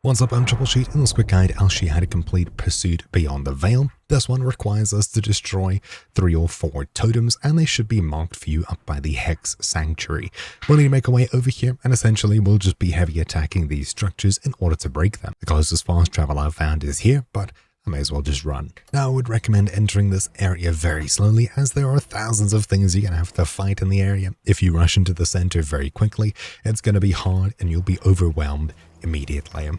What's up, I'm Troubleshoot. In this quick guide, I'll show you how to complete Pursuit Beyond the Veil. This one requires us to destroy 3 or 4 totems, and they should be marked for you up by the Hex Sanctuary. We'll need to make our way over here, and essentially we'll just be heavy attacking these structures in order to break them. The closest fast travel I've found is here, but I may as well just run. Now, I would recommend entering this area very slowly, as there are thousands of things you're going to have to fight in the area. If you rush into the center very quickly, it's going to be hard and you'll be overwhelmed immediately.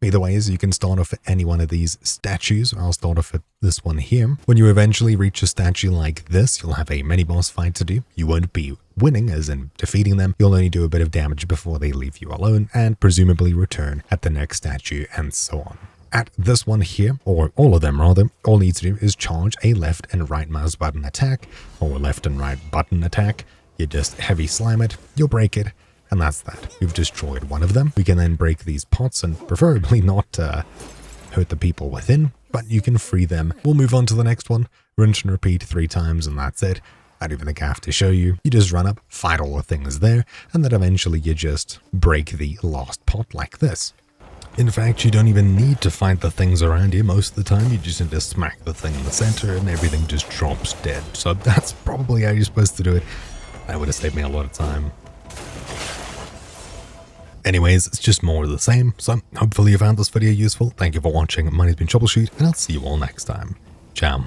Either ways, you can start off at any one of these statues. I'll start off at this one here. When you eventually reach a statue like this, you'll have a mini-boss fight to do. You won't be winning, as in defeating them. You'll only do a bit of damage before they leave you alone, and presumably return at the next statue, and so on. At this one here, or all of them rather, all you need to do is charge a left and right mouse button attack, or left and right button attack. You just heavy slam it, you'll break it, and that's that. We've destroyed one of them. We can then break these pots and preferably not hurt the people within, but you can free them. We'll move on to the next one. Rinse and repeat 3 times and that's it. I don't even think I have to show you. You just run up, fight all the things there, and then eventually you just break the last pot like this. In fact, you don't even need to fight the things around you most of the time. You just need to smack the thing in the center and everything just drops dead. So that's probably how you're supposed to do it. That would have saved me a lot of time. Anyways, it's just more of the same, so hopefully you found this video useful. Thank you for watching. My name's been Troubleshoot, and I'll see you all next time. Ciao.